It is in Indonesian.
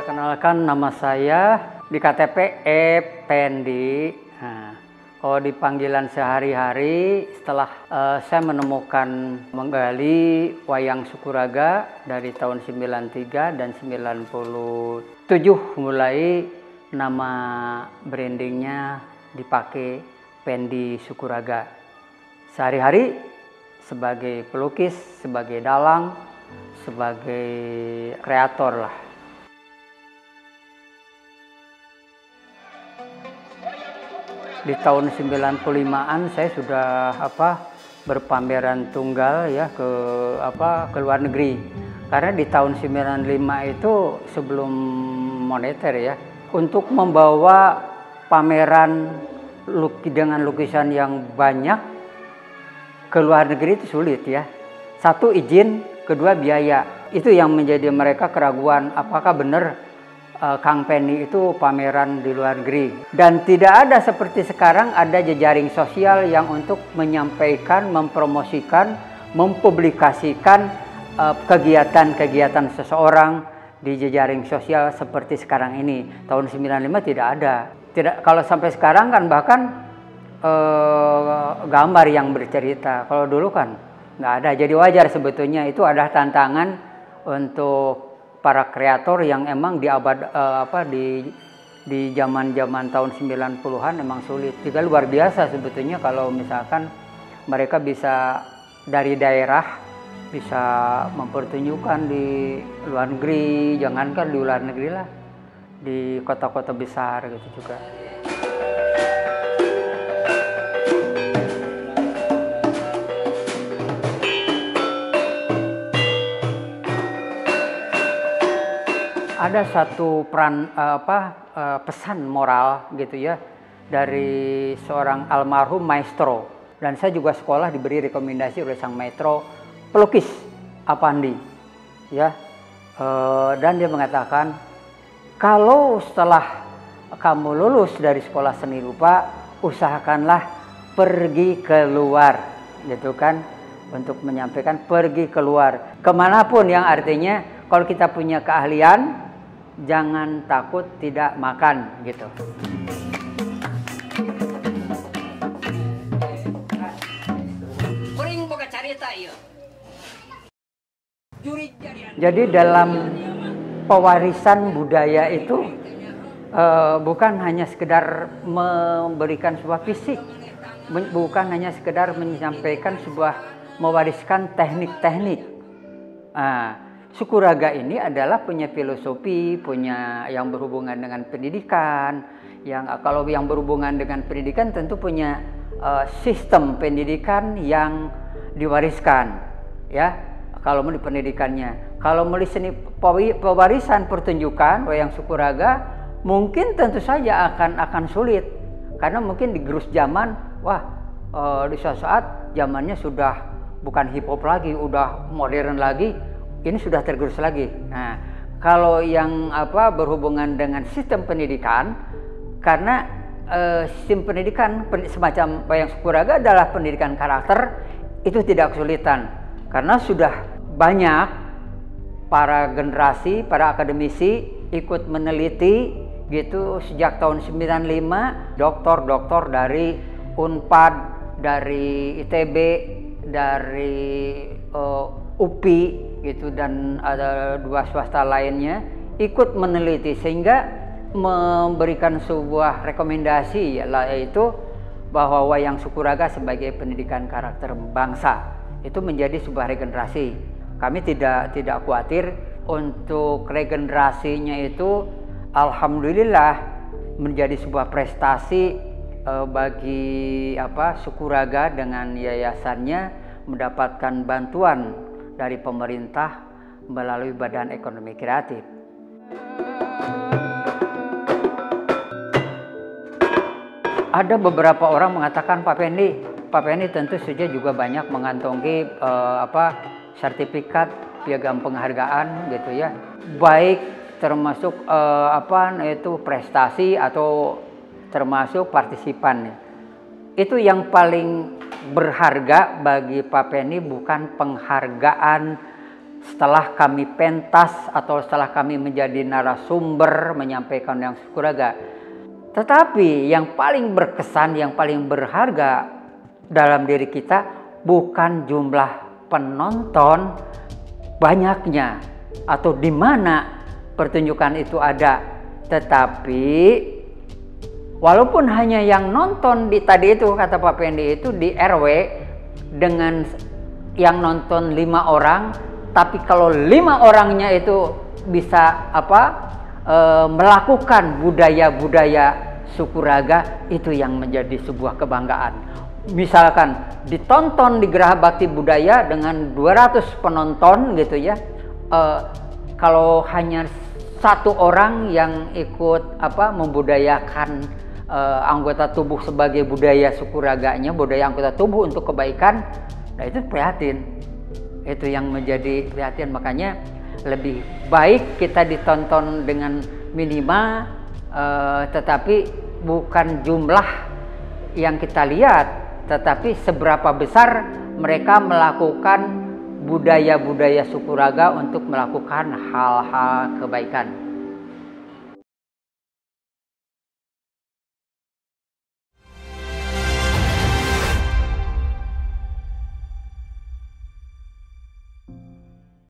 Perkenalkan, nama saya di KTP Pendi. Nah, kalau di panggilan sehari-hari, setelah saya menemukan menggali wayang Sukuraga dari tahun 93 dan 97, mulai nama brandingnya dipakai Pendi Sukuraga. Sehari-hari sebagai pelukis, sebagai dalang, sebagai kreator lah. Di tahun 95-an saya sudah berpameran tunggal ya ke luar negeri. Karena di tahun 95 itu sebelum moneter ya, untuk membawa pameran dengan lukisan yang banyak ke luar negeri itu sulit ya. Satu, izin, kedua, biaya. Itu yang menjadi mereka keraguan, apakah benar Kang Pendi itu pameran di luar negeri. Dan tidak ada seperti sekarang ada jejaring sosial yang untuk menyampaikan, mempromosikan, mempublikasikan kegiatan-kegiatan seseorang di jejaring sosial seperti sekarang ini. Tahun 95 tidak ada. Kalau sampai sekarang kan bahkan gambar yang bercerita. Kalau dulu kan nggak ada. Jadi wajar sebetulnya itu ada tantangan untuk para kreator yang emang di abad di zaman-zaman tahun 90-an emang sulit. Juga luar biasa sebetulnya kalau misalkan mereka bisa dari daerah bisa mempertunjukkan di luar negeri, jangankan di luar negeri lah, di kota-kota besar gitu juga. Ada satu pesan moral gitu ya dari seorang almarhum maestro, dan saya juga sekolah diberi rekomendasi oleh sang maestro pelukis Apandi ya, dan dia mengatakan kalau setelah kamu lulus dari sekolah seni rupa usahakanlah pergi keluar gitu kan, untuk menyampaikan pergi keluar kemanapun, yang artinya kalau kita punya keahlian jangan takut tidak makan gitu. Jadi dalam pewarisan budaya itu bukan hanya sekedar memberikan sebuah fisik, bukan hanya sekedar menyampaikan mewariskan teknik-teknik. Sukuraga ini adalah punya filosofi, punya yang berhubungan dengan pendidikan. Kalau yang berhubungan dengan pendidikan tentu punya sistem pendidikan yang diwariskan, ya. Kalau mau di pendidikannya, kalau mau di seni pewarisan pertunjukan wayang Sukuraga, mungkin tentu saja akan sulit, karena mungkin di gerus zaman, di saat zamannya sudah bukan hip hop lagi, udah modern lagi. Ini sudah tergerus lagi. Nah, kalau yang berhubungan dengan sistem pendidikan, karena sistem pendidikan semacam wayang Sukuraga adalah pendidikan karakter, itu tidak kesulitan. Karena sudah banyak para generasi, para akademisi ikut meneliti gitu sejak tahun 95, doktor-doktor dari Unpad, dari ITB, dari UPI gitu, dan ada 2 swasta lainnya ikut meneliti sehingga memberikan sebuah rekomendasi, yaitu bahwa wayang Sukuraga sebagai pendidikan karakter bangsa itu menjadi sebuah regenerasi. Kami tidak khawatir untuk regenerasinya itu, alhamdulillah menjadi sebuah prestasi bagi Sukuraga dengan yayasannya mendapatkan bantuan dari pemerintah melalui Badan Ekonomi Kreatif. Ada beberapa orang mengatakan Pak Pendi tentu saja juga banyak mengantongi sertifikat piagam penghargaan gitu ya, baik termasuk prestasi atau termasuk partisipan. Itu yang paling berharga bagi Pak Pendi bukan penghargaan setelah kami pentas atau setelah kami menjadi narasumber menyampaikan yang Sukuraga. Tetapi yang paling berkesan, yang paling berharga dalam diri kita bukan jumlah penonton banyaknya atau di mana pertunjukan itu ada, tetapi walaupun hanya yang nonton di tadi itu kata Pak Pendi itu di RW dengan yang nonton 5 orang, tapi kalau 5 orangnya itu bisa melakukan budaya-budaya Sukuraga, itu yang menjadi sebuah kebanggaan. Misalkan ditonton di Geraha Bakti Budaya dengan 200 penonton gitu ya, kalau hanya 1 orang yang ikut membudayakan anggota tubuh sebagai budaya Sukuraganya, budaya anggota tubuh untuk kebaikan, nah itu prihatin. Itu yang menjadi prihatin. Makanya lebih baik kita ditonton dengan minimal, tetapi bukan jumlah yang kita lihat, tetapi seberapa besar mereka melakukan budaya-budaya Sukuraga untuk melakukan hal-hal kebaikan.